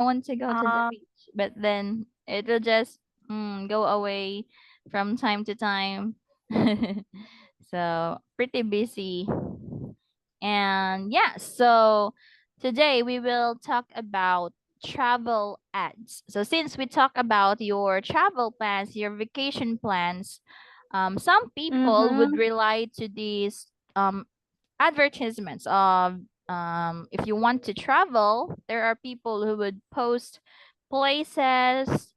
want to go to the Um, beach, but then it will just go away from time to time. So pretty busy. And yeah, so today we will talk about travel ads. So since we talk about your travel plans, your vacation plans, some people would mm-hmm. rely to these advertisements of if you want to travel, there are people who would post places.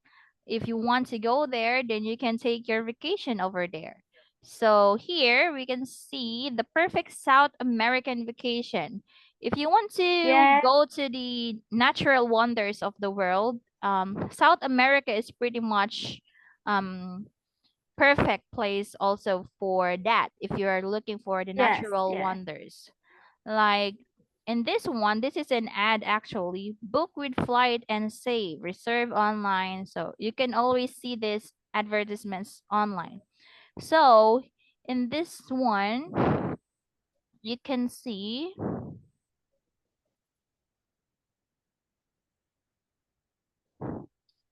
If you want to go there, then you can take your vacation over there. So here we can see the perfect South American vacation. If you want to Yes, go to the natural wonders of the world, South America is pretty much um, perfect place also for that if you are looking for the yes, natural yes, wonders. Like in this one, this is an ad actually. Book with flight and save. Reserve online. So you can always see these advertisements online. So in this one, you can see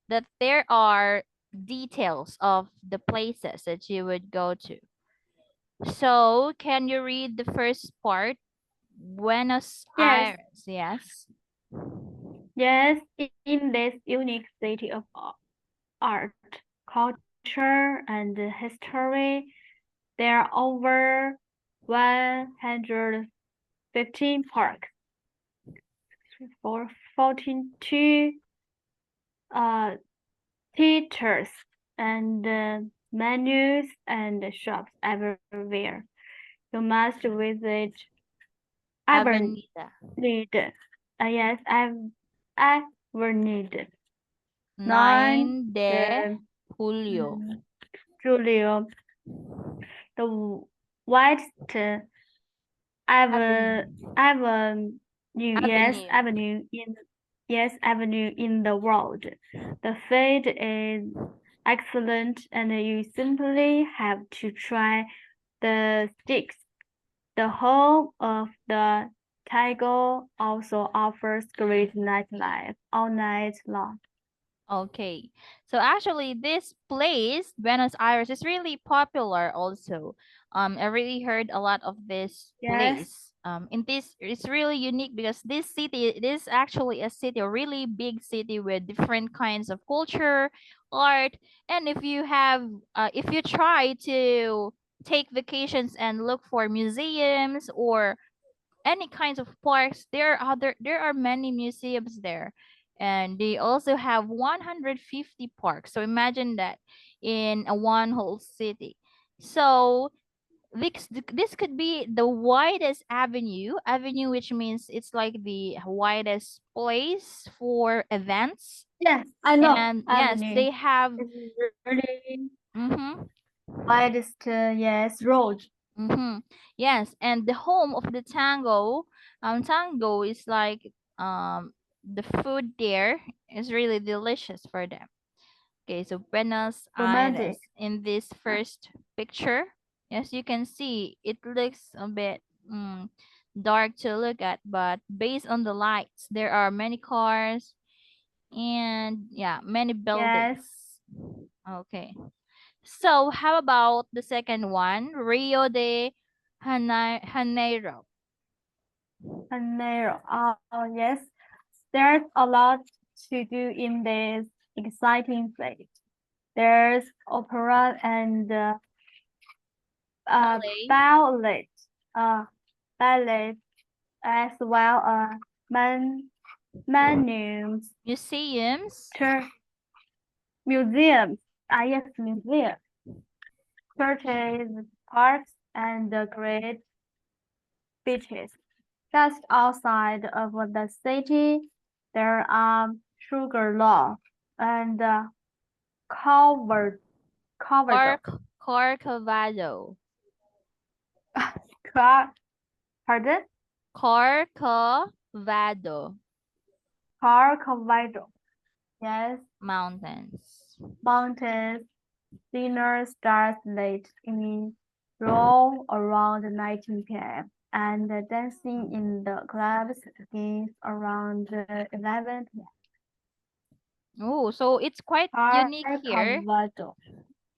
that there are details of the places that you would go to. So can you read the first part? Buenos yes, Aires, yes. yes. In this unique city of art, culture, and history, there are over 115 parks, for 42 uh, theaters, and menus and shops everywhere. You must visit Avenida. Avenida. Yes, Avenida. 9 9 de the Julio. mm, Julio, the widest ave, Avenue. avenue, yes, Avenue. avenue in yes, avenue in the world. The food is excellent, and you simply have to try the sticks. The home of the tiger also offers great nightlife all night long. Okay. So actually this place, Buenos Aires, is really popular also. I really heard a lot of this Yes, place. In this it's really unique because this city it is actually a city, a really big city with different kinds of culture, art, and if you try to take vacations and look for museums or any kinds of parks, there are many museums there, and they also have 150 parks. So imagine that in a one whole city. So this could be the widest avenue, which means it's like the widest place for events. yes, I know. And yes, Avenue they have is really mm-hmm, widest, yes, road. mm-hmm. Yes, and the home of the tango, tango is like the food there is really delicious for them. Okay, so Buenos Aires Romantic. in this first picture, as you can see, it looks a bit dark to look at, but based on the lights, there are many cars and yeah, many Yes, buildings. Okay. So how about the second one, Rio de Janeiro? and narrow. Oh, yes. There's a lot to do in this exciting place. There's opera and Ballet, ballet, uh, ballet as well as menus, museums, museums. Yes, museums, churches, parks, and great beaches. Just outside of the city, there are sugar loaf and covered covered Corcovado, car pardon Corcovado Corcovado. Yes, Mountains. mountains. Dinner starts late in row around 19 p.m. and dancing in the clubs begins around 11 p.m. Oh, so it's quite unique here. Carcavado.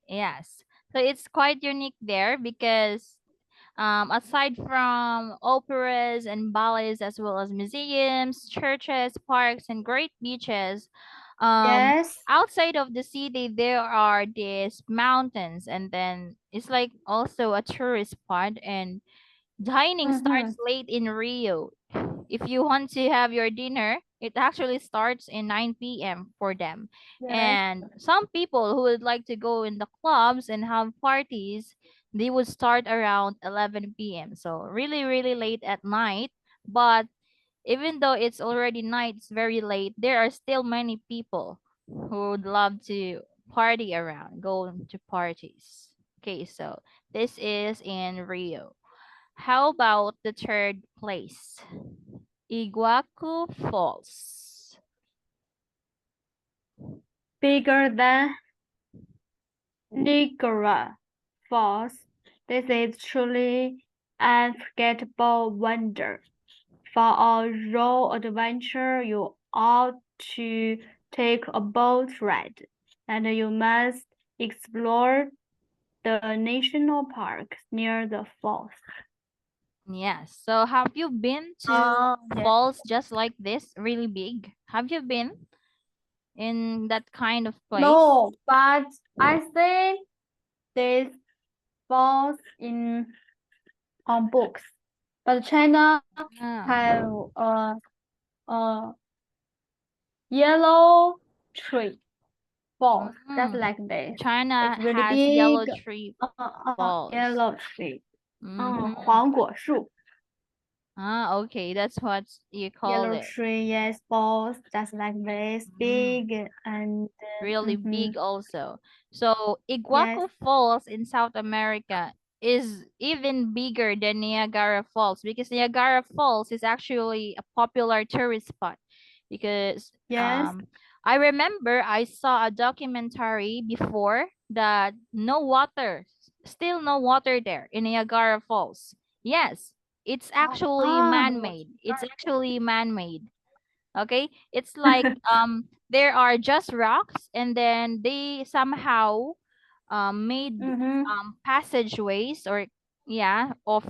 Yes. So it's quite unique there because aside from operas and ballets, as well as museums, churches, parks, and great beaches, um, Yes. outside of the city, there are these mountains, and then it's like also a tourist spot. And dining starts Mm-hmm. late in Rio. If you want to have your dinner, it actually starts in 9 p.m. for them. Yes. And some people who would like to go in the clubs and have parties, they would start around 11 p.m. So really, really late at night. But even though it's already night, it's very late, there are still many people who would love to party around, go to parties. Okay, so this is in Rio. How about the third place? Iguacu Falls. Bigger than Niagara Falls. This is truly unforgettable wonder. For a raw adventure, you ought to take a boat ride, and you must explore the national park near the falls. Yes. So have you been to Oh, yes. falls just like this, really big? Have you been in that kind of place? No, but I think this falls in on books. But China Ah. have a yellow tree falls just Mm. like this. China It's really has big. Yellow Tree Falls. Yellow tree. Mm-hmm. 黄果树. Ah, okay. That's what you call Yellow it. tree, yes, balls just like this, Mm. big and Really mhm, big also. So yes. Iguacu Falls in South America is even bigger than Niagara Falls because Niagara Falls is actually a popular tourist spot because Yes. I remember I saw a documentary before that no water, still no water there in Niagara Falls. Yes, it's actually The water. man-made. It's actually man-made. Okay, it's like there are just rocks, and then they somehow made Mm-hmm. passageways, or yeah, of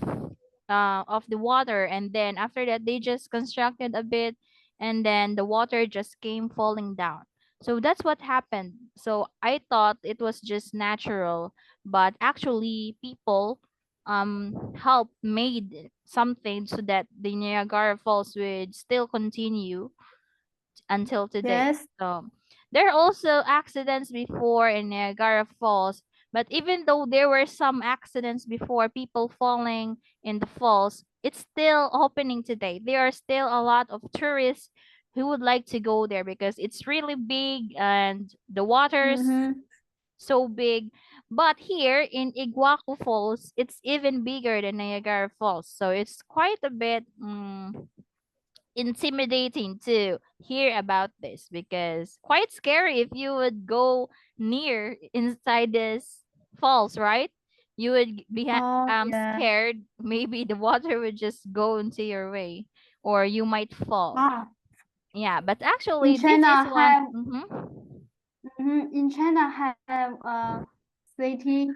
the water, and then after that they just constructed a bit, and then the water just came falling down. So that's what happened. So I thought it was just natural, but actually people helped made something so that the Niagara Falls would still continue until today. Yes. So there are also accidents before in Niagara Falls, but even though there were some accidents before, people falling in the falls, it's still opening today. There are still a lot of tourists who would like to go there because it's really big and the water's Mm-hmm. so big. But here in Iguacu Falls, it's even bigger than Niagara Falls. So it's quite a bit intimidating to hear about this because quite scary if you would go near inside this falls, right? You would be Oh, yeah. scared maybe the water would just go into your way or you might fall. Ah, Yeah, but in actually this is China one. have in China have city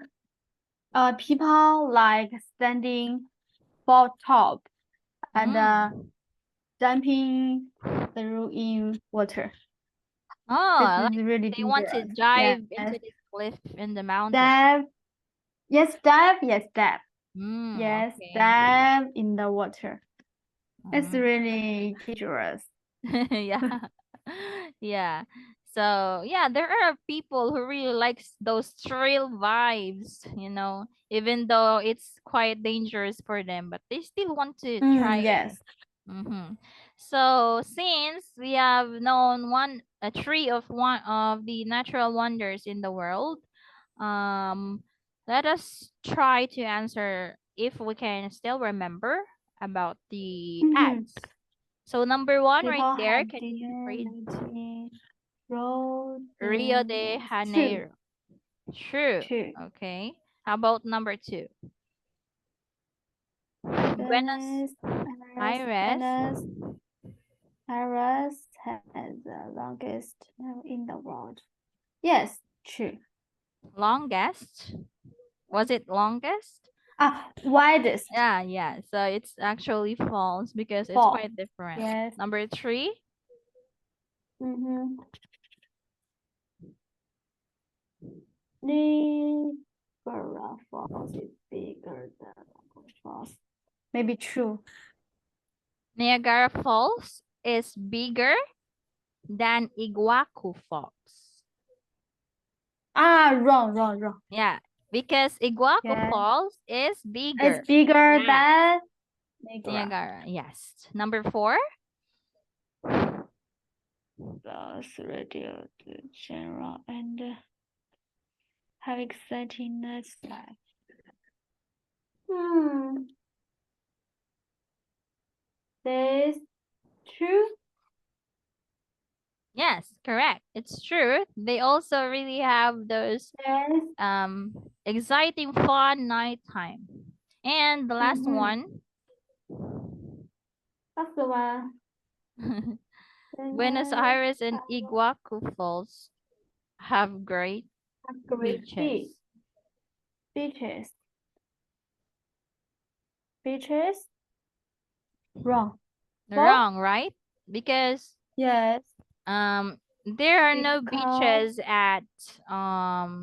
people like standing for top and Mm. jumping through in water. This Oh, is like really they want to dangerous. dive Yes. into this cliff in the mountain. Dive. Yes, dive. Yes, dive. Yes, Okay. dive in the water. It's Mm. really dangerous. Yeah. Yeah. So yeah, there are people who really likes those thrill vibes, even though it's quite dangerous for them, but they still want to try it. Yes. Mm-hmm. So since we have known three of one of the natural wonders in the world, um, let us try to answer if we can still remember about the ads. So number one right People there, have can you dinner read in road Rio de two. Janeiro? True. Two. Okay. How about number two? Buenos Venice, Paris, Aires. Venice, Paris has the longest nail in the world. Yes, true. Longest? Was it longest? Widest. Yeah. So it's actually false because it's False. quite different. Yes. Number 3. Mm-hmm. Niagara Falls is bigger than Falls. Maybe true. Niagara Falls is bigger than Iguacu Falls. Wrong. Yeah, because Iguacu Yeah. Falls is It's bigger. bigger Yeah, than Niagara. Niagara. Yes. Number 4. Both radio genre and have exciting life. This true? Yes, correct. It's true. They also really have those Yes. exciting fun nighttime. And the last one, That's the one. Buenos Aires and Iguacu Falls have great Great beaches. beaches. Beaches? Wrong. Wrong, right? Because Yes. there are no Because beaches at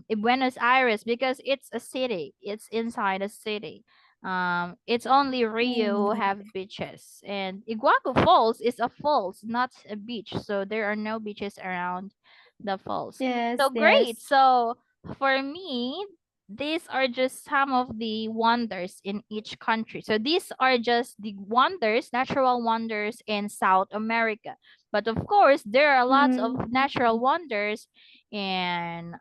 in Buenos Aires because it's a city. It's inside a city. It's only Rio who have beaches, and Iguacu Falls is a falls, not a beach. So there are no beaches around the falls. yes, So great. So for me, these are just some of the wonders in each country. So these are just the wonders, natural wonders in South America. But of course, there are lots of natural wonders in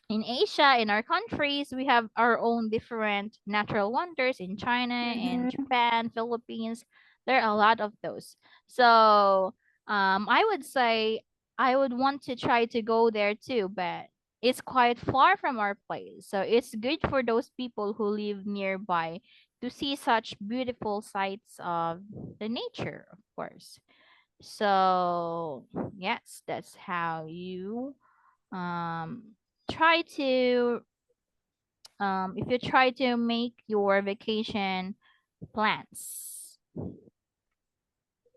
Asia, in our countries. We have our own different natural wonders in China and Japan, Philippines. There are a lot of those. So I would say I would want to try to go there too, but it's quite far from our place. So it's good for those people who live nearby to see such beautiful sights of the nature, of course. So yes, that's how you try to if you try to make your vacation plans.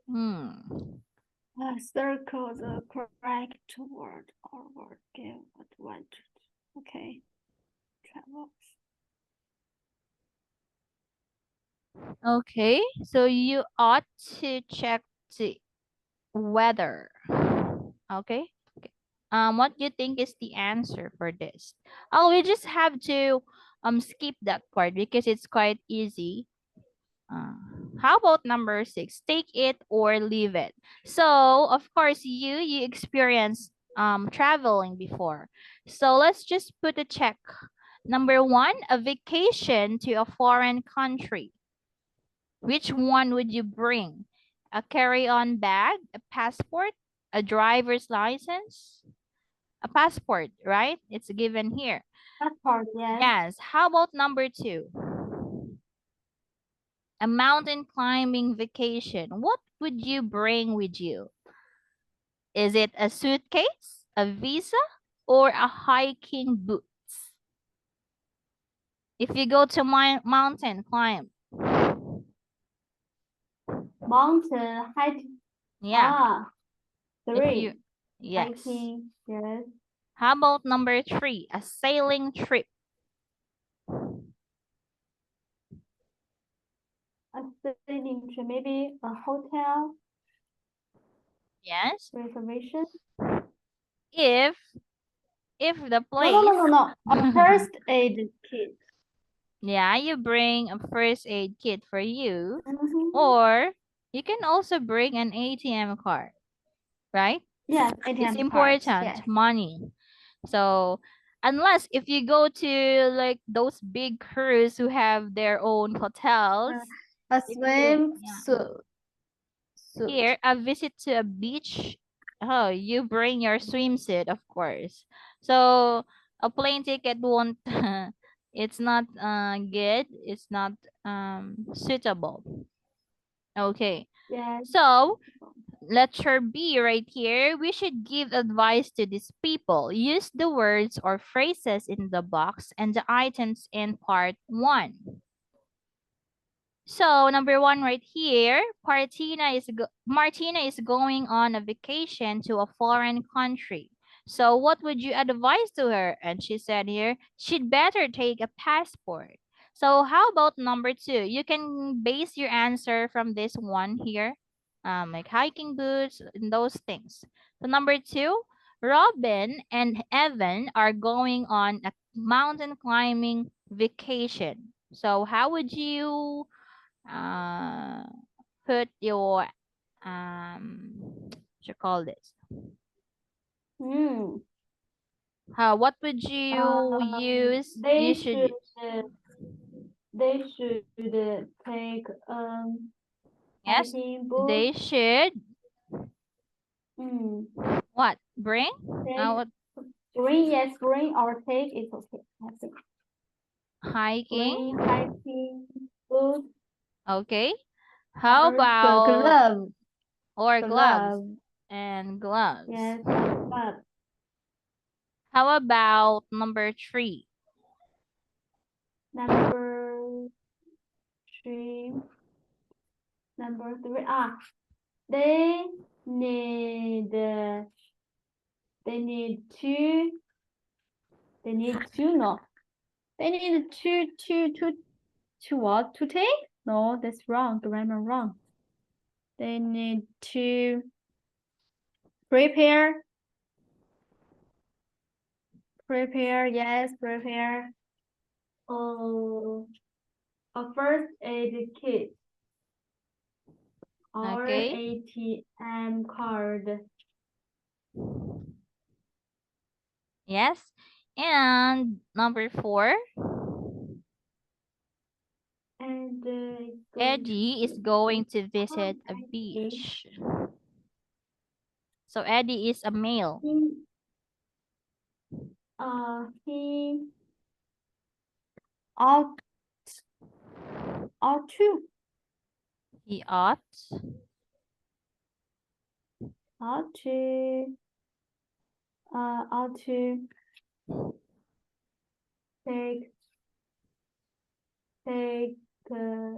Hmm. circle the correct word or word give advantage. Okay. Travels. Okay, so you ought to check the weather. Okay. Okay. What do you think is the answer for this? Oh, we just have to skip that part because it's quite easy. Uh, how about number 6? Take it or leave it. So, of course, you experienced traveling before. So, let's just put a check. Number 1, a vacation to a foreign country. Which one would you bring? A carry-on bag, a passport, a driver's license? A passport, right? It's given here. Passport, yes. Yes. How about number 2? A mountain climbing vacation. What would you bring with you? Is it a suitcase, a visa, or a hiking boots? If you go to mountain climb. Mountain hiking. Yeah. If you, 3. yes. Hiking, yes. How about number 3? A sailing trip. A sailing trip, maybe a hotel Yes. reservation. If the No. A place first aid kit. yeah, you bring a first aid kit for you, Mhm. or you can also bring an ATM card, right? Yes, It's ATM cards, important, yes. money. So unless if you go to like those big cruise who have their own hotels, A if you swimsuit. here a visit to a beach, oh, you bring your swimsuit, of course. So a plane ticket won't it's not good, it's not suitable. Okay. Yes. So letter B right here, we should give advice to these people. Use the words or phrases in the box and the items in part 1. So number 1 right here, Martina is going on a vacation to a foreign country. So what would you advise to her? And she said here, she'd better take a passport. So how about number 2? You can base your answer from this one here, like hiking boots and those things. So number 2, Robin and Evan are going on a mountain climbing vacation. So how would you uh, put your what you call this? Hmm. What would you use? You They should, should they should take yes, hiking they boots. should Hmm. what bring? Take What bring, yes, bring or take is okay. I think. hiking? Bring hiking boots Okay. How or about glove. or gloves Glove. and gloves? Yes, or glove. How about number 3? Number three. Number three. They need uh, they need to they need to no. They need to what? To take? No, that's wrong. Grammar wrong. They need to prepare. Prepare, yes, prepare. Oh, a first aid kit or Okay. ATM card. Yes. And number 4, And going Eddie is to going to oh, visit a I see. beach. So Eddie is a male. He ought ought to He ought ought to ought to take take a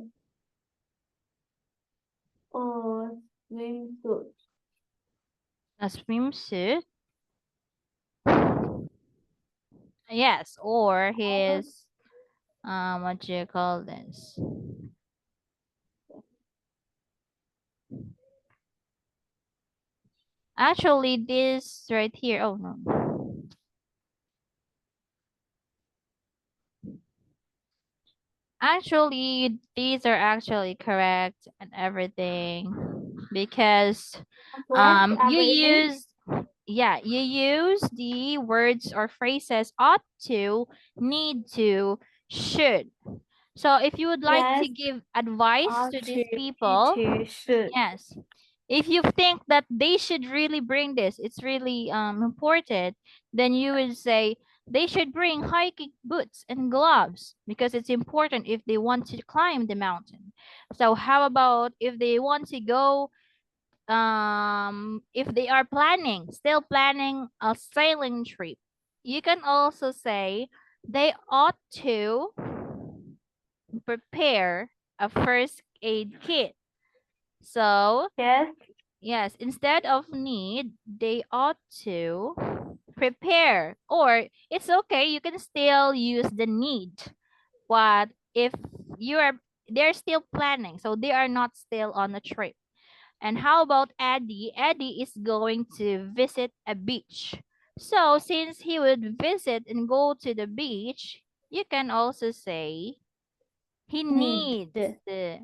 swimsuit. a swimsuit. Yes, or Or his what do you call this? Actually, this right here. Oh no. Actually, these are actually correct and everything because correct you everything. use, yeah, you use the words or phrases ought to, need to, should. So if you would like to Yes, give advice ought to to these need people, to should. yes, if you think that they should really bring this, it's really important, then you would say they should bring hiking boots and gloves because it's important if they want to climb the mountain. So how about if they want to go, if they are still planning a sailing trip, you can also say they ought to prepare a first aid kit. So Yes, yes, instead of need, they ought to prepare. Or it's okay, you can still use the need. But if you are, they're still planning, so they are not still on a trip. And how about Eddie? Eddie is going to visit a beach. So since he would visit and go to the beach, you can also say he need. needs the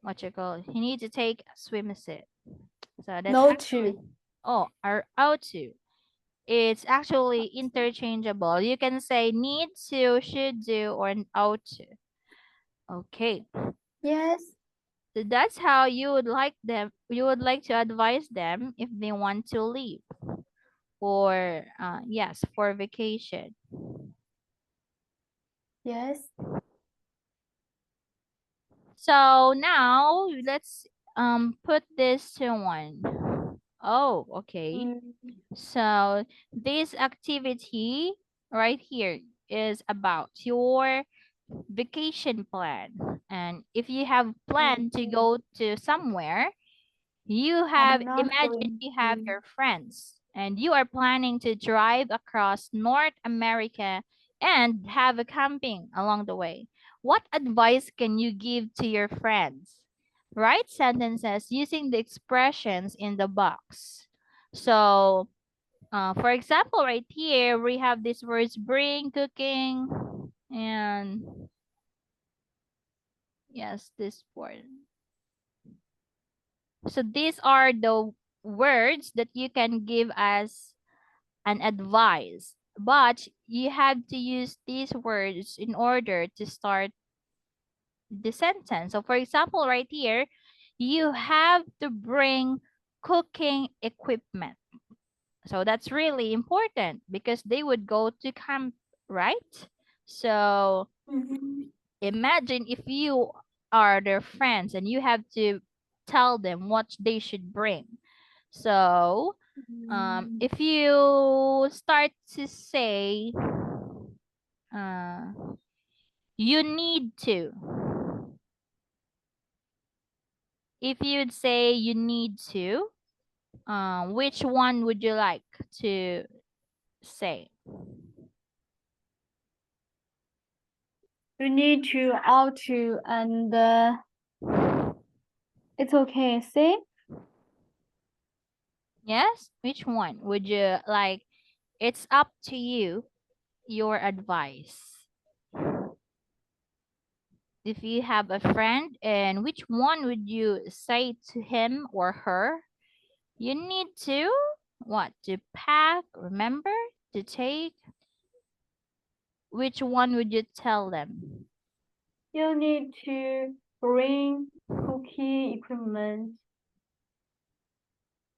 what you call it? He needs to take a swimsuit. So that's No actually, to. oh, or ought to. It's actually interchangeable. You can say need to, should do, or an ought to. Okay. Yes, So that's how you would like to advise them if they want to leave for yes, for vacation. yes, So now let's put this to one. Oh, okay. So this activity right here is about your vacation plan. And if you have planned to Okay. go to somewhere, you have, I'm not imagine going you have to. your friends and you are planning to drive across North America and have a camping along the way. What advice can you give to your friends? Write sentences using the expressions in the box. So, for example, right here, we have these words bring, cooking, and yes, this word. So these are the words that you can give as an advice, but you have to use these words in order to start the sentence. So for example, right here, you have to bring cooking equipment. So that's really important because they would go to camp, right? So Mhm. imagine if you are their friends and you have to tell them what they should bring. So Mm. if you start to say, uh, you need to, if you'd say you need to, which one would you like to say? You need to all to and it's okay. See? Yes? Which one would you like? It's up to you, your advice. If you have a friend, and which one would you say to him or her? You need to what? To pack, remember? To take. Which one would you tell them? You need to bring cooking equipment.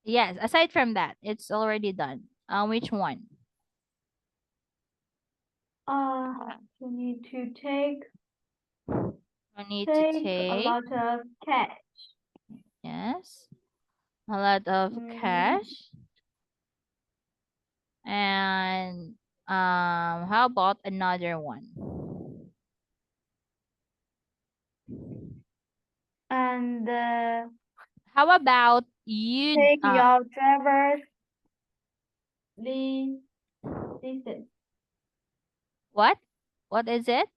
Yes, aside from that, it's already done. Which one? You need to take You need to take a take, lot of cash. yes, a lot of Mm, cash. And how about another one? and How about you take your driver's license. what? What is it?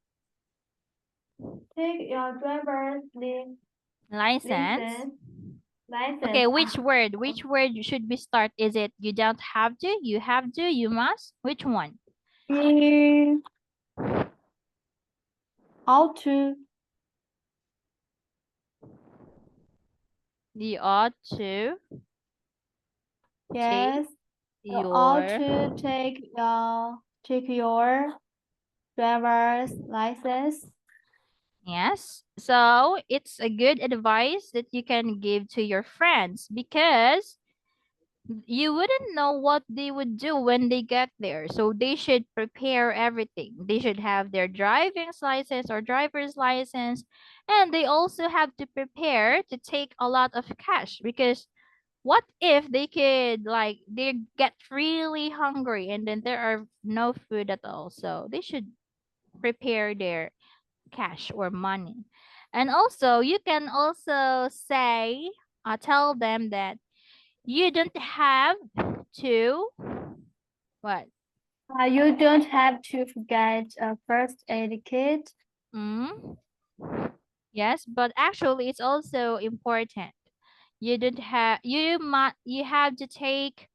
Take your driver's License. license. Okay, License. which word? Which word should we start? Is it you don't have to, you have to, you must? Which one? You how to You ought to take yes. You ought your, to take your driver's license. yes. So it's a good advice that you can give to your friends because you wouldn't know what they would do when they get there. So they should prepare everything. They should have their driving license or driver's license. And they also have to prepare to take a lot of cash because what if they could like they get really hungry and then there are no food at all. So they should prepare their cash or money. And also you can also say tell them that you don't have to what? You don't have to forget a first aid kit. Mm? Yes, but actually it's also important. You don't have you have to take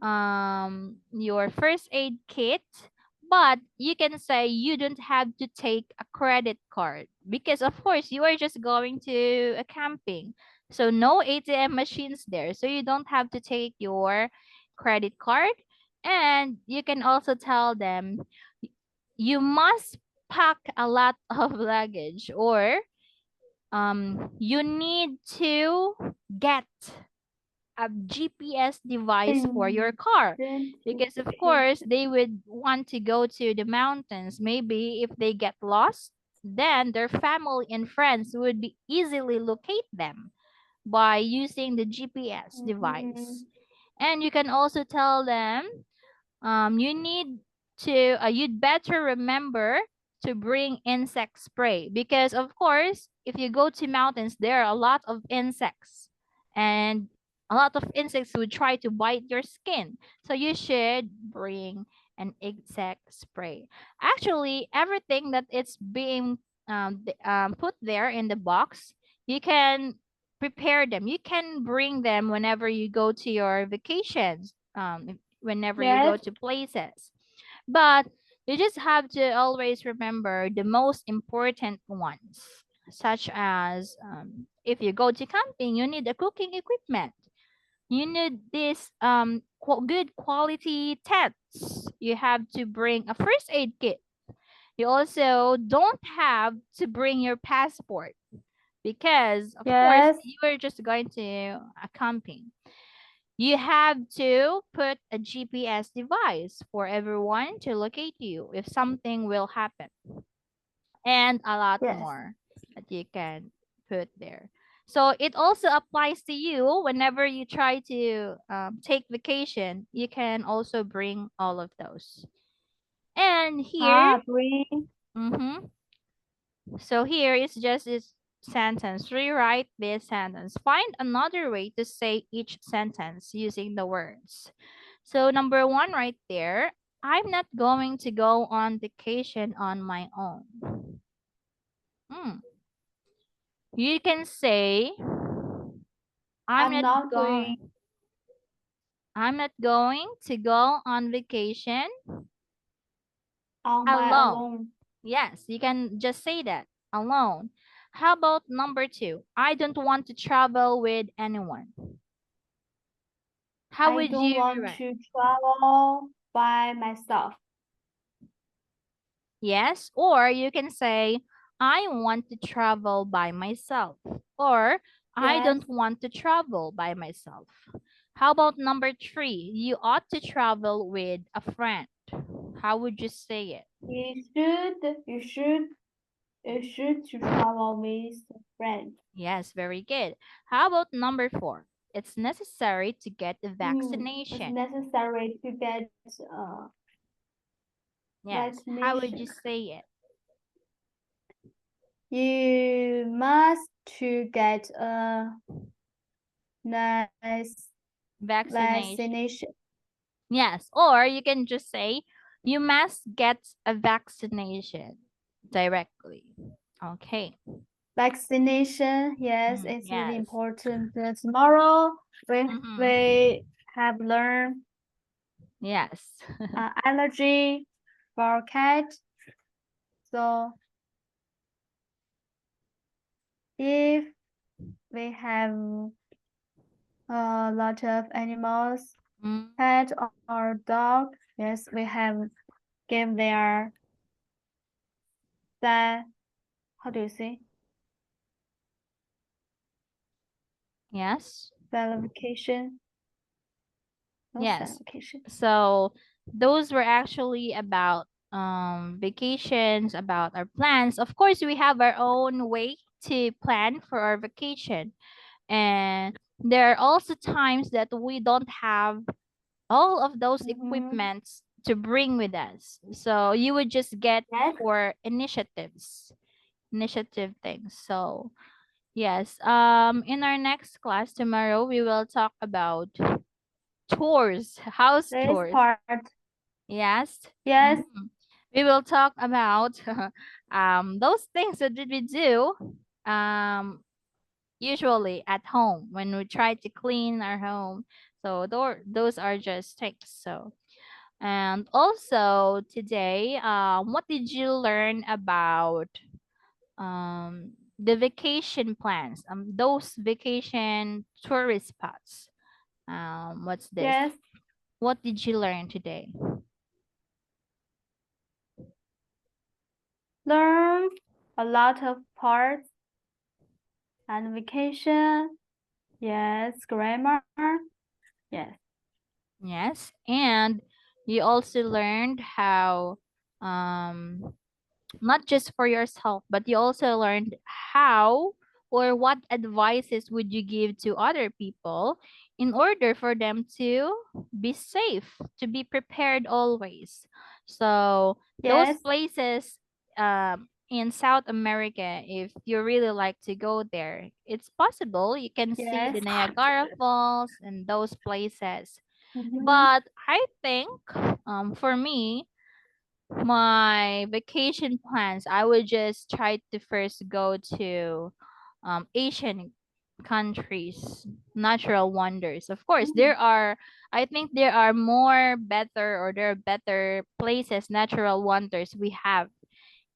your first aid kit, but you can say you don't have to take a credit card because of course you are just going to a camping. So no ATM machines there. So you don't have to take your credit card, and you can also tell them you must pack a lot of luggage, or you need to get a GPS device for your car because of Identification. course they would want to go to the mountains. Maybe if they get lost, then their family and friends would be easily locate them. by using the GPS Mm-hmm. device. And you can also tell them you need to you'd better remember to bring insect spray, because of course if you go to mountains there are a lot of insects, and a lot of insects would try to bite your skin, so you should bring an insect spray. Actually everything that it's being put there in the box, you can prepare them, you can bring them whenever you go to your vacations, whenever you go Yes, to places. But you just have to always remember the most important ones, such as if you go to camping, you need a cooking equipment. You need this good quality tents. You have to bring a first aid kit. You also don't have to bring your passport because, of course, yes. you are just going to a camping. You have to put a GPS device for everyone to locate you if something will happen, and a lot Yes. more that you can put there. So it also applies to you whenever you try to take vacation. You can also bring all of those. And here, Bring. mm-hmm, so here is just this sentence. Rewrite this sentence. Find another way to say each sentence using the words. So number one right there, I'm not going to go on vacation on my own. Hmm. You can say I'm I'm not not going going I'm not going to go on vacation on my alone. alone. Yes, you can just say that alone. How about number two? I don't want to travel with anyone. How I would don't you want rewrite? to travel by myself. Yes, or you can say, I want to travel by myself, or I Yes, don't want to travel by myself. How about number three? You ought to travel with a friend. How would you say it? you should, you should, you should to travel with a friend. Yes, very good. How about number four? It's necessary to get the It's vaccination. necessary to get Yes, how would you vaccination. say it? You must to get a nice Vaccination. vaccination. Yes, or you can just say, you must get a vaccination directly. Okay. Vaccination, yes, Mm, it's really yes. important. Tomorrow Mm-hmm. we have learned Yes. allergy for cat. So if we have a lot of animals, Mm, cat or dog, yes, we have give their that how do you say yes. certification? No Yes. certification. So those were actually about vacations, about our plans. Of course, we have our own way to plan for our vacation. And there are also times that we don't have all of those Mm-hmm. equipments to bring with us. So you would just get Yes, for initiative things. So yes, in our next class tomorrow we will talk about tours, house this tours. part. Yes. Yes, Mhm. We will talk about those things that we do um usually at home when we try to clean our home. So those are just things. So and also today, what did you learn about the vacation plans? Those vacation tourist spots. What's this? yes. What did you learn today? Learn a lot of parts and vacation. Yes, grammar. Yes, Yes, and you also learned how um not just for yourself, but you also learned how or what advices would you give to other people in order for them to be safe, to be prepared always? So those Yes. places in South America, if you really like to go there, it's possible you can see Yes. the Niagara Falls and those places. Mm-hmm. But I think for me, my vacation plans, I would just try to first go to Asian countries, natural wonders. Of course, Mm. I think there are more better, or there are better places, natural wonders we have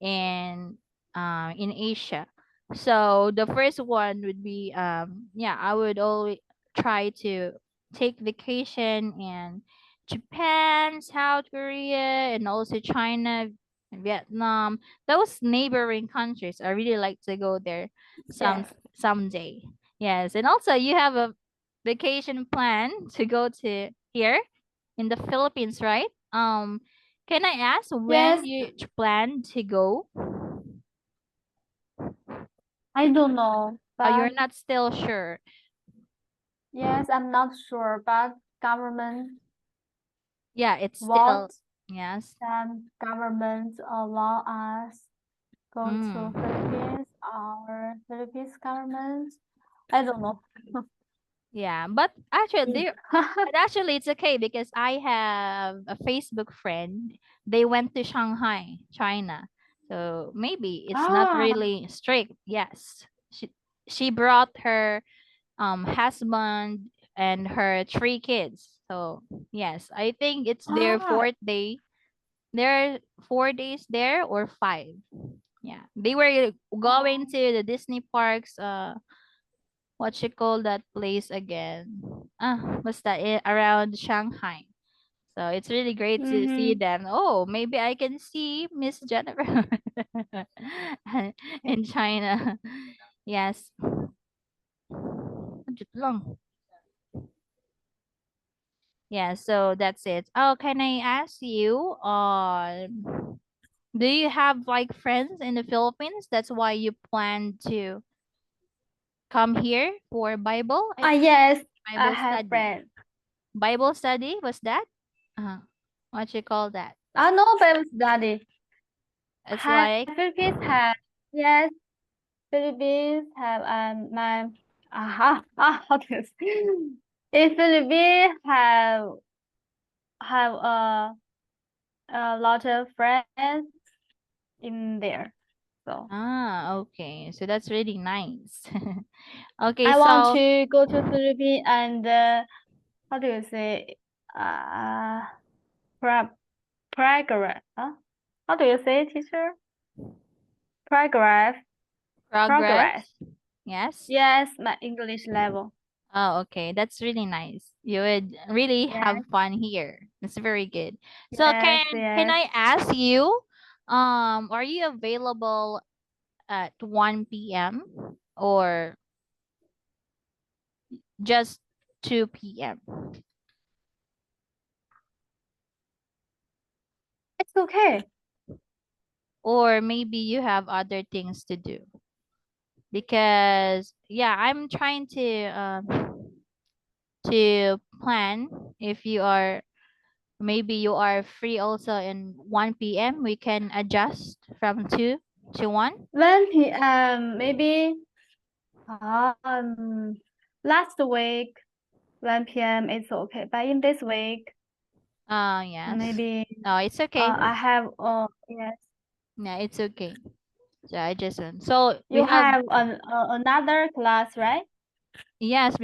in Asia. So the first one would be yeah, I would always try to take vacation in Japan, South Korea, and also China, Vietnam. Those neighboring countries, I really like to go there Yes. someday. Yes, and also you have a vacation plan to go to here in the Philippines, right? Can I ask when Yes. you plan to go? I don't know, Oh, you're but not still sure. yes, I'm not sure, but government Yeah, it's still, what yes. government allow us go to Mm. Philippines or Philippines government. I don't know. Yeah, but actually Mm. it's okay because I have a Facebook friend. They went to Shanghai, China. So maybe it's not Ah, really strict. Yes. She brought her husband and her three kids. So yes, I think it's their ah, fourth day. There are 4 days there or five. Yeah, they were going oh. to the Disney parks. What you call that place again? What's that? Around Shanghai. So it's really great to see Mm-hmm. them. Oh, maybe I can see Miss Jennifer in China. Yes. Ang lang. Yeah, so that's it. Oh, can I ask you, do you have like friends in the Philippines? That's why you plan to come here for Ah, yes, I Bible have study. friends. Bible study, was that? Uh, what you call that? I know Bible study. It's Have like, Philippines have yes, Philippines have my how to say? In Philippines have a lot of friends in there. So okay. So that's really nice. Okay, I want so to go to Philippines and how do you say uh pra progress? Huh? How do you say, teacher? Progress. Progress. progress. Yes. Yes, my English level. Oh, okay. That's really nice. You would really Yes, have fun here. That's very good. So yes, can yes. I ask you, are you available at 1 p.m. or just 2 p.m.? It's okay. Or maybe you have other things to do? Because yeah, I'm trying to plan if you are, maybe you are free also in 1 p.m. We can adjust from 2 to 1. 1 p.m. Maybe um last week 1 p.m. it's okay, but in this week Yes. maybe Oh, it's okay. I have yes, Yeah, it's okay. So I just want. So we you have, have another class, right? yes,